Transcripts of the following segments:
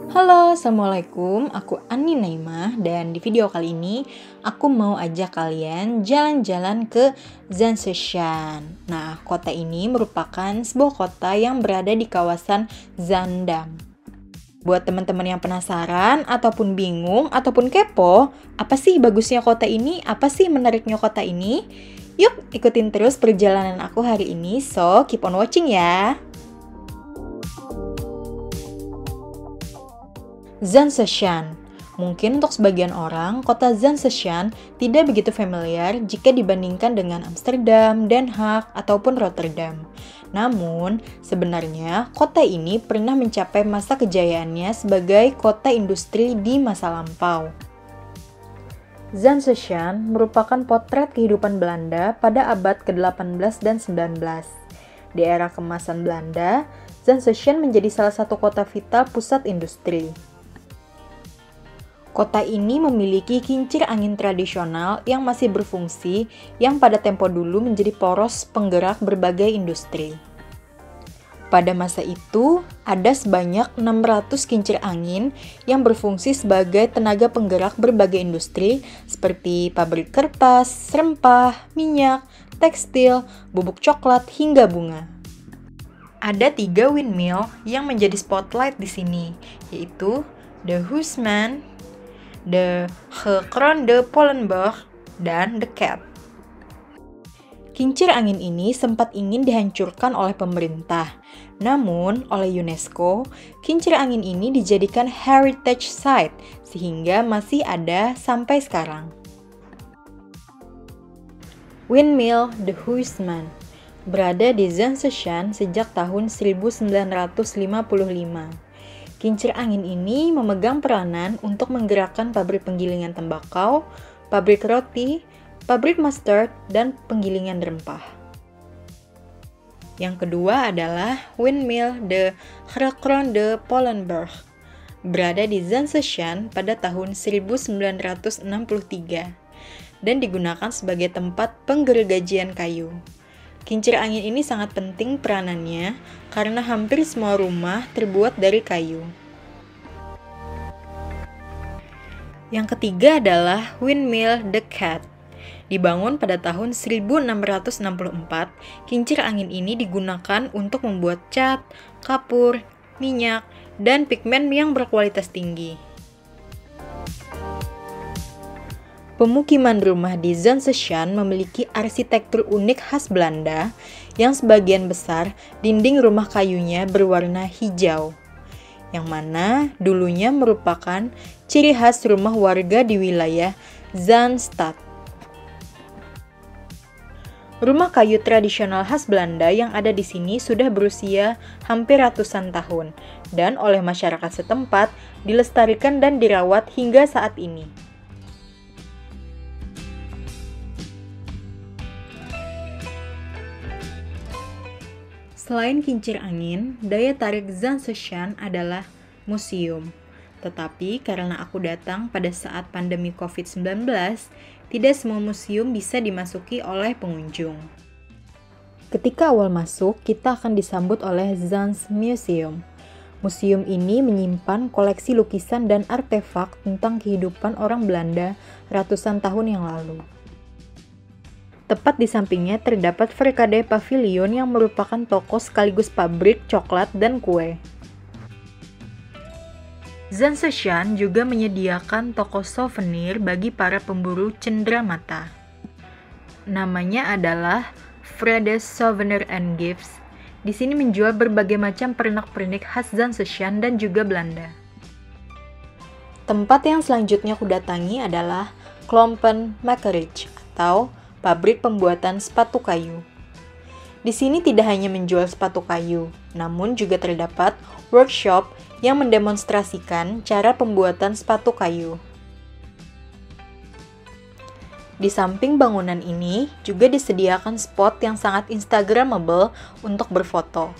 Halo, Assalamualaikum. Aku Ani Naimah dan di video kali ini aku mau ajak kalian jalan-jalan ke Zanshan. Nah, kota ini merupakan sebuah kota yang berada di kawasan Zaandam. Buat teman-teman yang penasaran ataupun bingung ataupun kepo, apa sih bagusnya kota ini? Apa sih menariknya kota ini? Yuk, ikutin terus perjalanan aku hari ini. So, keep on watching ya. Zanshan. Mungkin untuk sebagian orang, kota Zanshan tidak begitu familiar jika dibandingkan dengan Amsterdam, Den Haag, ataupun Rotterdam. Namun, sebenarnya kota ini pernah mencapai masa kejayaannya sebagai kota industri di masa lampau. Zanshan merupakan potret kehidupan Belanda pada abad ke-18 dan 19. Di era keemasan Belanda, Zanshan menjadi salah satu kota vital pusat industri. Kota ini memiliki kincir angin tradisional yang masih berfungsi yang pada tempo dulu menjadi poros penggerak berbagai industri. Pada masa itu, ada sebanyak 600 kincir angin yang berfungsi sebagai tenaga penggerak berbagai industri seperti pabrik kertas, rempah, minyak, tekstil, bubuk coklat, hingga bunga. Ada 3 windmill yang menjadi spotlight di sini, yaitu The Huisman, The Gekronde Polenburg, dan The Cat. Kincir angin ini sempat ingin dihancurkan oleh pemerintah, namun oleh UNESCO, kincir angin ini dijadikan heritage site sehingga masih ada sampai sekarang. Windmill The Huisman berada di Zanshan sejak tahun 1955. Kincir angin ini memegang peranan untuk menggerakkan pabrik penggilingan tembakau, pabrik roti, pabrik mustard, dan penggilingan rempah. Yang kedua adalah Windmill de Gekronde Polenburg, berada di Zanshan pada tahun 1963 dan digunakan sebagai tempat penggergajian kayu. Kincir angin ini sangat penting peranannya karena hampir semua rumah terbuat dari kayu. Yang ketiga adalah Windmill The Cat. Dibangun pada tahun 1664, kincir angin ini digunakan untuk membuat cat, kapur, minyak, dan pigmen yang berkualitas tinggi. Pemukiman rumah di Zanshan memiliki arsitektur unik khas Belanda yang sebagian besar dinding rumah kayunya berwarna hijau, yang mana dulunya merupakan ciri khas rumah warga di wilayah Zaanstad. Rumah kayu tradisional khas Belanda yang ada di sini sudah berusia hampir ratusan tahun dan oleh masyarakat setempat dilestarikan dan dirawat hingga saat ini. Selain kincir angin, daya tarik Zanshan adalah museum. Tetapi karena aku datang pada saat pandemi COVID-19, tidak semua museum bisa dimasuki oleh pengunjung. Ketika awal masuk, kita akan disambut oleh Zans Museum. Museum ini menyimpan koleksi lukisan dan artefak tentang kehidupan orang Belanda ratusan tahun yang lalu. Tepat di sampingnya terdapat Verkade Pavilion yang merupakan toko sekaligus pabrik coklat dan kue. Zanshan juga menyediakan toko souvenir bagi para pemburu cenderamata. Namanya adalah Fredes Souvenir and Gifts. Di sini menjual berbagai macam pernak-pernik khas Zanshan dan juga Belanda. Tempat yang selanjutnya aku datangi adalah Klompen Makerij atau pabrik pembuatan sepatu kayu. Di sini tidak hanya menjual sepatu kayu, namun juga terdapat workshop yang mendemonstrasikan cara pembuatan sepatu kayu. Di samping bangunan ini juga disediakan spot yang sangat instagramable untuk berfoto.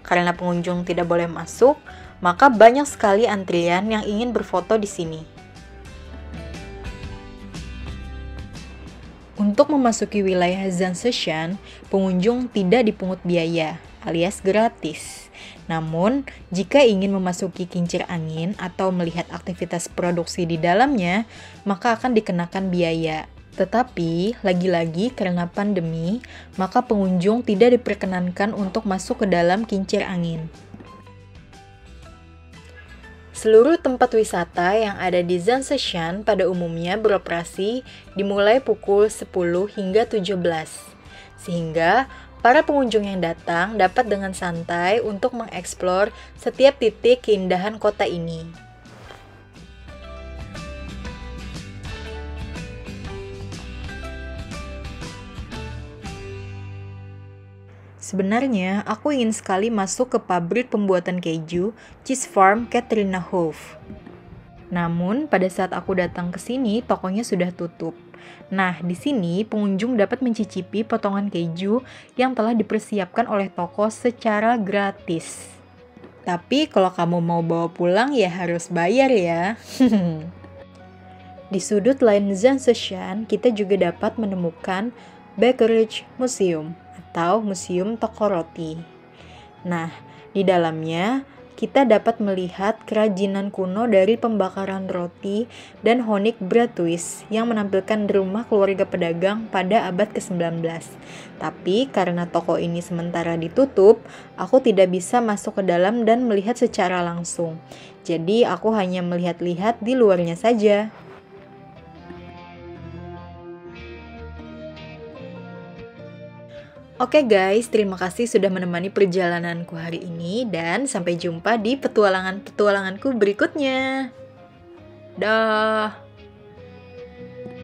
Karena pengunjung tidak boleh masuk, maka banyak sekali antrian yang ingin berfoto di sini. Untuk memasuki wilayah Zanshan, pengunjung tidak dipungut biaya, alias gratis. Namun, jika ingin memasuki kincir angin atau melihat aktivitas produksi di dalamnya, maka akan dikenakan biaya. Tetapi, lagi-lagi karena pandemi, maka pengunjung tidak diperkenankan untuk masuk ke dalam kincir angin. Seluruh tempat wisata yang ada di Zhangzhou pada umumnya beroperasi dimulai pukul 10 hingga 17, sehingga para pengunjung yang datang dapat dengan santai untuk mengeksplor setiap titik keindahan kota ini. Sebenarnya, aku ingin sekali masuk ke pabrik pembuatan keju Cheese Farm Katrina Hof. Namun, pada saat aku datang ke sini, tokonya sudah tutup. Nah, di sini pengunjung dapat mencicipi potongan keju yang telah dipersiapkan oleh toko secara gratis. Tapi kalau kamu mau bawa pulang ya harus bayar ya. Di sudut lain Zhangzhou, kita juga dapat menemukan Bakery Museum atau Museum Toko Roti. Nah, di dalamnya kita dapat melihat kerajinan kuno dari pembakaran roti dan honig Bratwurst yang menampilkan rumah keluarga pedagang pada abad ke-19. Tapi karena toko ini sementara ditutup, aku tidak bisa masuk ke dalam dan melihat secara langsung. Jadi aku hanya melihat-lihat di luarnya saja. Oke guys, terima kasih sudah menemani perjalananku hari ini dan sampai jumpa di petualangan-petualanganku berikutnya. Dah.